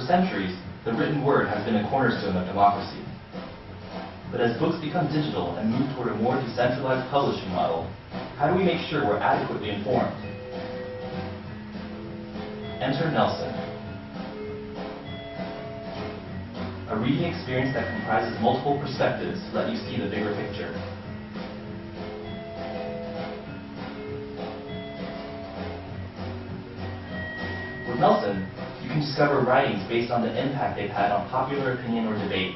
centuries, the written word has been a cornerstone of democracy. But as books become digital and move toward a more decentralized publishing model, how do we make sure we're adequately informed? Enter Nelson, a reading experience that comprises multiple perspectives to let you see the bigger picture. With Nelson, you can discover writings based on the impact they've had on popular opinion or debate,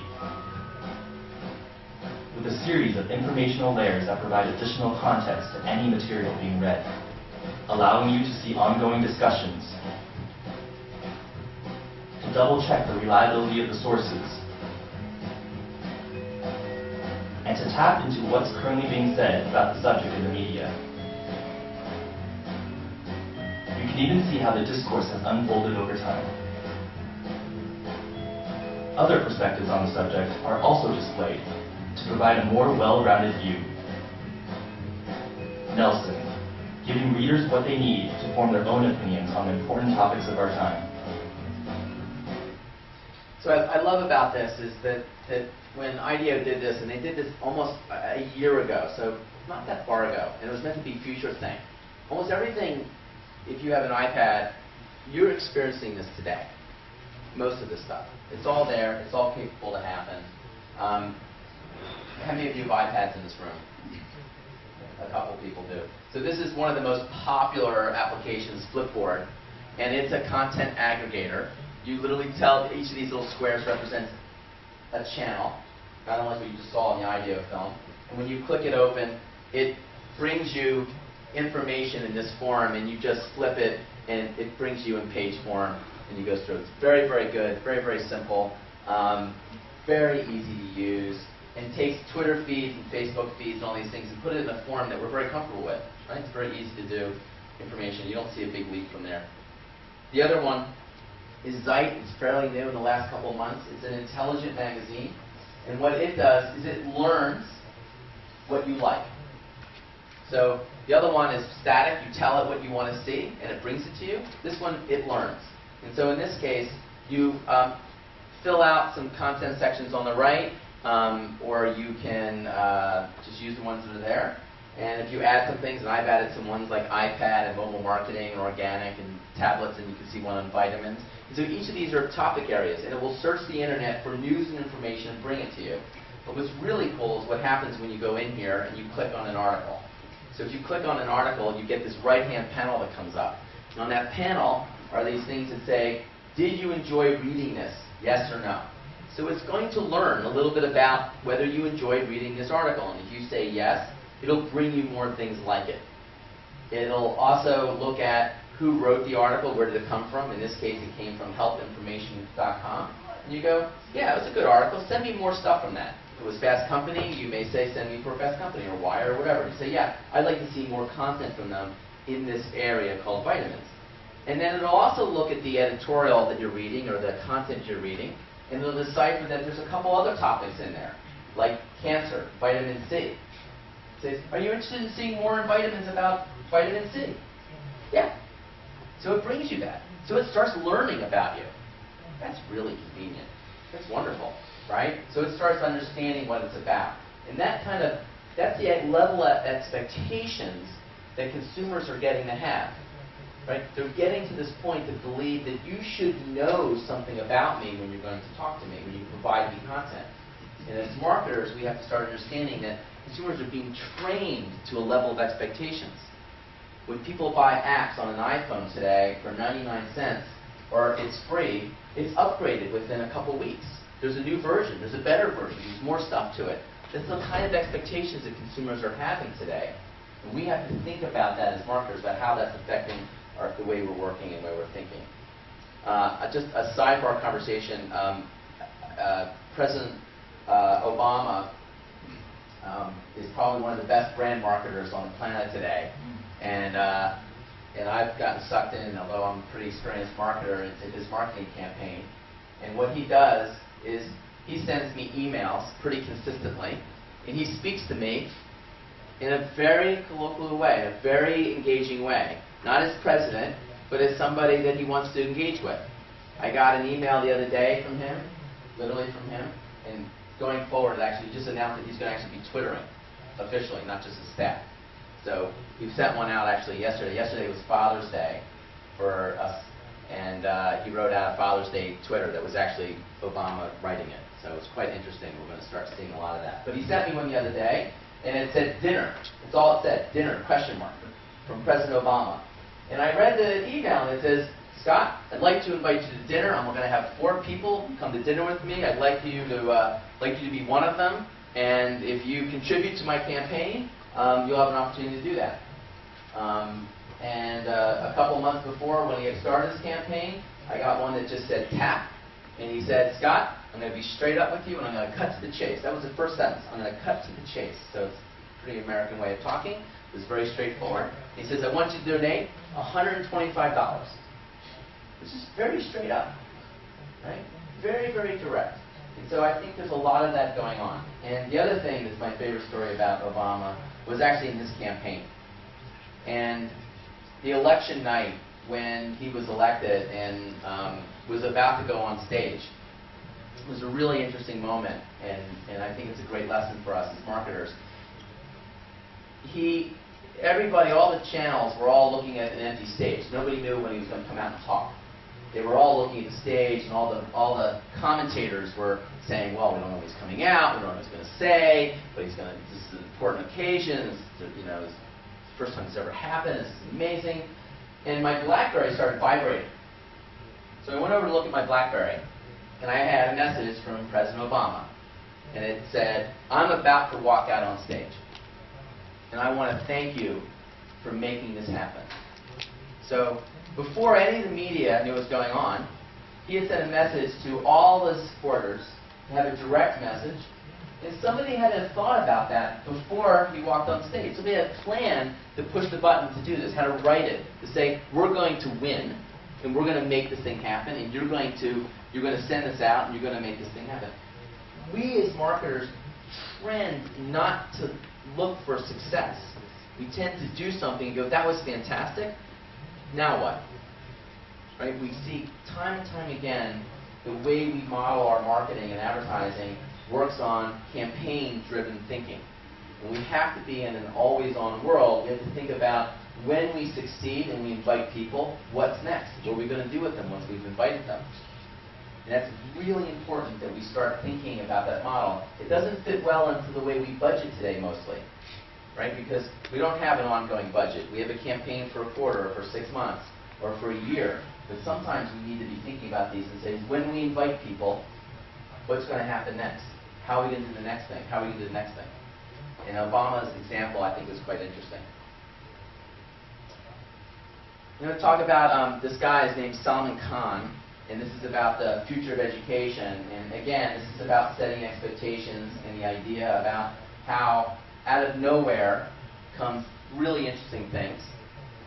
with a series of informational layers that provide additional context to any material being read, allowing you to see ongoing discussions, to double-check the reliability of the sources, and to tap into what's currently being said about the subject in the media. You can even see how the discourse has unfolded over time. Other perspectives on the subject are also displayed to provide a more well-rounded view. Nelson, giving readers what they need to form their own opinions on the important topics of our time. So what I love about this is that when IDEO did this, and they did this almost a year ago, so not that far ago, and it was meant to be future thing. Almost everything, if you have an iPad, you're experiencing this today. Most of this stuff. It's all there. It's all capable to happen. How many of you have iPads in this room? A couple of people do. So this is one of the most popular applications, Flipboard, and it's a content aggregator. You literally tell each of these little squares represents a channel, kind of like what you just saw in the IDEO film. And when you click it open, it brings you information in this form, and you just flip it, and it brings you in page form, and you go through. It's very, very good, very, very simple, very easy to use, and takes Twitter feeds and Facebook feeds and all these things and put it in a form that we're very comfortable with. Right? It's very easy to do information. You don't see a big leap from there. The other one is Zeit. It's fairly new in the last couple of months. It's an intelligent magazine, and what it does is it learns what you like. So the other one is static. You tell it what you want to see, and it brings it to you. This one, it learns. And so in this case, you fill out some content sections on the right, or you can just use the ones that are there. And if you add some things, and I've added some ones like iPad and mobile marketing and organic and tablets, and you can see one on vitamins. And so each of these are topic areas, and it will search the internet for news and information and bring it to you. But what's really cool is what happens when you go in here and you click on an article. So if you click on an article, you get this right-hand panel that comes up. And on that panel are these things that say, did you enjoy reading this? Yes or no? So it's going to learn a little bit about whether you enjoyed reading this article. And if you say yes, it'll bring you more things like it. It'll also look at who wrote the article, where did it come from. In this case, it came from helpinformation.com. And you go, yeah, it was a good article. Send me more stuff from that. If it was Fast Company, you may say, send me for Fast Company, or Wire, or whatever. You say, yeah, I'd like to see more content from them in this area called vitamins. And then it'll also look at the editorial that you're reading, or the content you're reading, and it'll decipher that there's a couple other topics in there, like cancer, vitamin C. It says, are you interested in seeing more in vitamins about vitamin C? Yeah. So it brings you that. So it starts learning about you. That's really convenient. That's wonderful, right? So it starts understanding what it's about. And that's the level of expectations that consumers are getting to have. Right? They're getting to this point to believe that you should know something about me when you're going to talk to me, when you provide me content. And as marketers, we have to start understanding that consumers are being trained to a level of expectations. When people buy apps on an iPhone today for 99 cents, or it's free, it's upgraded within a couple weeks. There's a new version. There's a better version. There's more stuff to it. That's the kind of expectations that consumers are having today. And we have to think about that as marketers, about how that's affecting the way we're working and the way we're thinking. Just a sidebar conversation. President Obama is probably one of the best brand marketers on the planet today. And I've gotten sucked in, although I'm a pretty experienced marketer, into his marketing campaign. And what he does is he sends me emails pretty consistently, and he speaks to me in a very colloquial way, in a very engaging way. Not as president, but as somebody that he wants to engage with. I got an email the other day from him, literally from him, and going forward, it actually just announced that he's going to actually be Twittering officially, not just his staff. So we sent one out actually yesterday. Yesterday was Father's Day for us, and he wrote out a Father's Day Twitter that was actually Obama writing it. So it's quite interesting. We're going to start seeing a lot of that. But he sent me one the other day, and it said dinner. That's all it said, dinner, question mark, from President Obama. And I read the email, and it says, Scott, I'd like to invite you to dinner. I'm going to have 4 people come to dinner with me. I'd like you to be one of them. And if you contribute to my campaign, you'll have an opportunity to do that. A couple months before, when he had started his campaign, I got one that just said tap. And he said, Scott, I'm going to be straight up with you, and I'm going to cut to the chase. That was the first sentence. I'm going to cut to the chase. So it's a pretty American way of talking. It was very straightforward. He says, I want you to donate $125. Which is very straight up, right? Very, very direct. And so I think there's a lot of that going on. And the other thing that's my favorite story about Obama was actually in his campaign. And the election night when he was elected and was about to go on stage was a really interesting moment, and I think it's a great lesson for us as marketers. Everybody, all the channels were all looking at an empty stage. Nobody knew when he was going to come out and talk. They were all looking at the stage, and all the commentators were saying, well, we don't know when he's coming out, we don't know what he's going to say, but this is an important occasion, it's the first time this ever happened, this is amazing. And my BlackBerry started vibrating. So I went over to look at my BlackBerry, and I had a message from President Obama. And it said, I'm about to walk out on stage. And I want to thank you for making this happen. So before any of the media knew what was going on, he had sent a message to all the supporters, had a direct message, and somebody had a thought about that before he walked on stage. Somebody had a plan to push the button to do this, how to write it, to say, we're going to win, and we're going to make this thing happen, and you're going to send this out, and you're going to make this thing happen. We as marketers trend not to look for success. We tend to do something and go, that was fantastic, now what? Right? We see time and time again the way we model our marketing and advertising works on campaign-driven thinking. And we have to be in an always-on world. We have to think about when we succeed and we invite people, what's next? What are we going to do with them once we've invited them? And that's really important that we start thinking about that model. It doesn't fit well into the way we budget today mostly, right? Because we don't have an ongoing budget. We have a campaign for a quarter or for 6 months or for a year. But sometimes we need to be thinking about these and saying, when we invite people, what's going to happen next? How are we going to do the next thing? How are we going to do the next thing? And Obama's example, I think, was quite interesting. I'm going to talk about this guy. His name's Salman Khan. And this is about the future of education. And again, this is about setting expectations and the idea about how out of nowhere comes really interesting things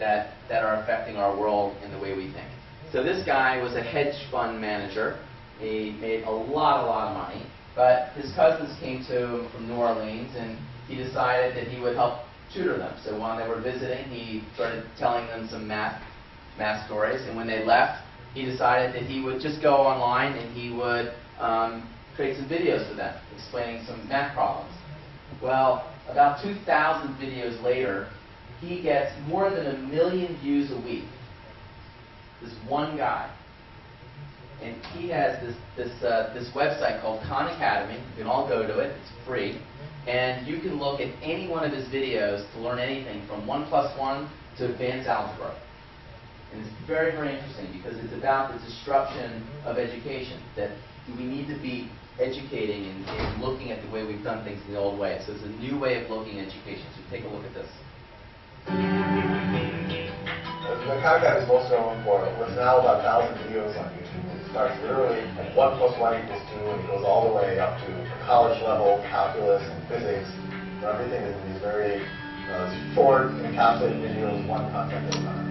that are affecting our world and the way we think. So this guy was a hedge fund manager. He made a lot of money. But his cousins came to him from New Orleans, and he decided that he would help tutor them. So while they were visiting, he started telling them some math stories. And when they left, he decided that he would just go online and he would create some videos for them, explaining some math problems. Well, about 2,000 videos later, he gets more than 1 million views a week. This one guy. And he has this website called Khan Academy. You can all go to it. It's free. And you can look at any one of his videos to learn anything from 1 + 1 to advanced algebra. And it's very, very interesting because it's about the disruption of education, that we need to be educating and looking at the way we've done things in the old way. So it's a new way of looking at education. So take a look at this. The Khan Academy is most known for what's now about 1,000 videos on YouTube. It starts literally at 1 + 1 = 2, and it goes all the way up to college level calculus and physics. And everything is in these very short, encapsulated videos, one concept at a time.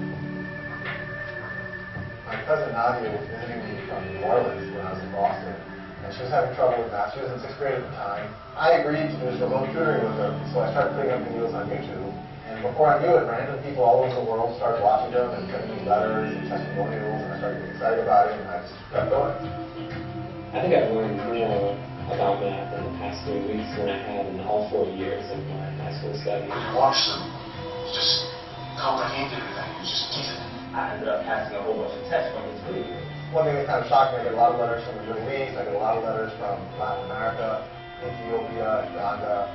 My cousin Nadia was visiting me from New Orleans when I was in Boston, and she was having trouble with math. She was in 6th grade at the time. I agreed to do this remote tutoring with her, so I started putting up videos on YouTube. And before I knew it, random people all over the world started watching them and sending me letters and testimonials, and I started getting excited about it, and I just kept going. I think I've learned more about math in the past 3 weeks than I have in all 4 years of my high school studies. When you watch them, you just comprehend everything, you just get it. I ended up passing a whole bunch of tests from his video. One thing that kind of shocked me, I get a lot of letters from the Middle East, I get a lot of letters from Latin America, Ethiopia, Uganda.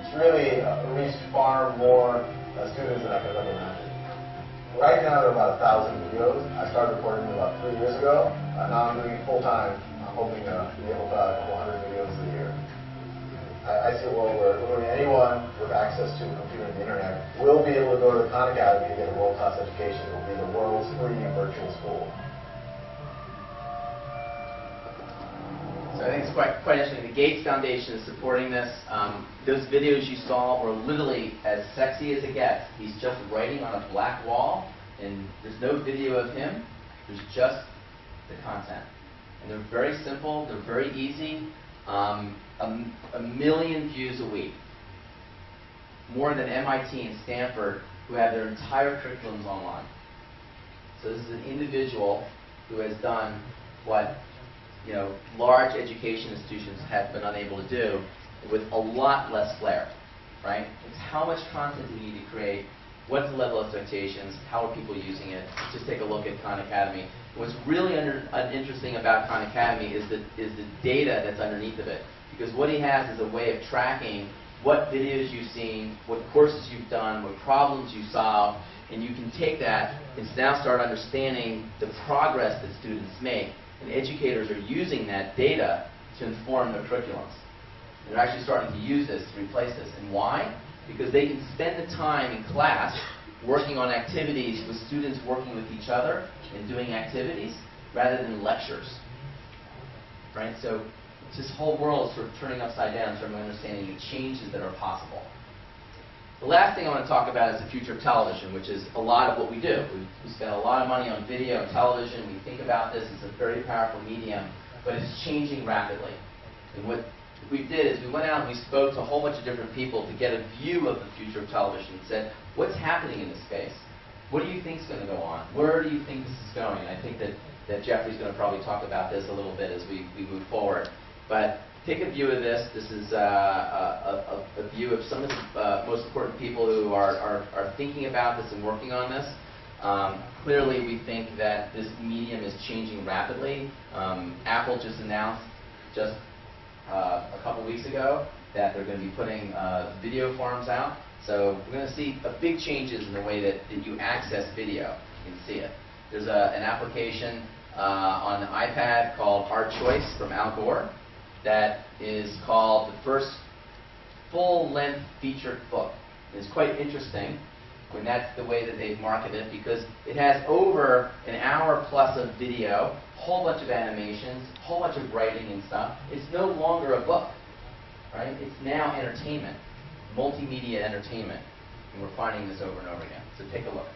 It's really reached far more students than I could have ever imagined. Right now there are about 1,000 videos. I started recording them about 3 years ago. Now I'm doing it full time. I'm hoping to be able to put out a couple hundred videos a year. I see a world where literally anyone with access to a computer and the internet will be able to go to the Khan Academy to get a world-class education. It will be the world's free virtual school. So I think it's quite interesting. The Gates Foundation is supporting this. Those videos you saw were literally as sexy as it gets. He's just writing on a black wall, and there's no video of him. There's just the content. And they're very simple. They're very easy. A million views a week. More than MIT and Stanford, who have their entire curriculums online. So this is an individual who has done what large education institutions have been unable to do with a lot less flair, right? It's how much content do we need to create, what's the level of expectations, how are people using it. Just take a look at Khan Academy. What's really interesting about Khan Academy is the data that's underneath of it. Because what he has is a way of tracking what videos you've seen, what courses you've done, what problems you solve, and you can take that and now start understanding the progress that students make. And educators are using that data to inform their curriculums. And they're actually starting to use this to replace this. And why? Because they can spend the time in class working on activities with students working with each other and doing activities rather than lectures. Right? So this whole world is sort of turning upside down in terms of understanding the changes that are possible. The last thing I want to talk about is the future of television, which is a lot of what we do. We spend a lot of money on video and television. We think about this as a very powerful medium, but it's changing rapidly. And what we did is we went out and we spoke to a whole bunch of different people to get a view of the future of television and said, what's happening in this space? What do you think is going to go on? Where do you think this is going? And I think that Jeffrey's going to probably talk about this a little bit as we move forward. But take a view of this. This is a view of some of the most important people who are thinking about this and working on this. Clearly, we think that this medium is changing rapidly. Apple just announced a couple weeks ago that they're going to be putting video forms out. So we're going to see big changes in the way that you access video. You can see it. There's an application on the iPad called Our Choice from Al Gore that is called the first full-length featured book. It's quite interesting when that's the way that they've marketed it, because it has over an hour plus of video, a whole bunch of animations, a whole bunch of writing and stuff. It's no longer a book, right? It's now entertainment, multimedia entertainment, and we're finding this over and over again. So take a look.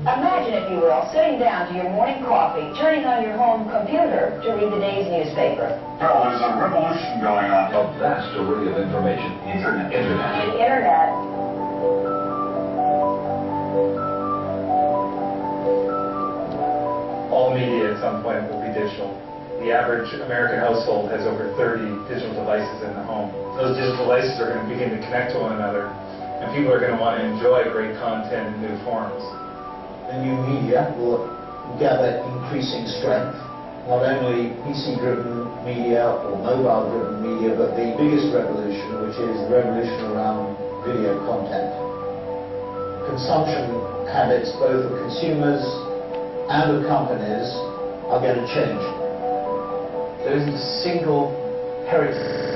Imagine, if you will, sitting down to your morning coffee, turning on your home computer to read the day's newspaper. Well, there's a revolution going on. A vast array of information. Internet. The internet. All media at some point will be digital. The average American household has over 30 digital devices in the home. Those digital devices are going to begin to connect to one another, and people are going to want to enjoy great content in new forms. The new media will gather increasing strength, not only PC-driven media or mobile-driven media, but the biggest revolution, which is the revolution around video content. Consumption habits, both of consumers and of companies, are going to change. There isn't a single heritage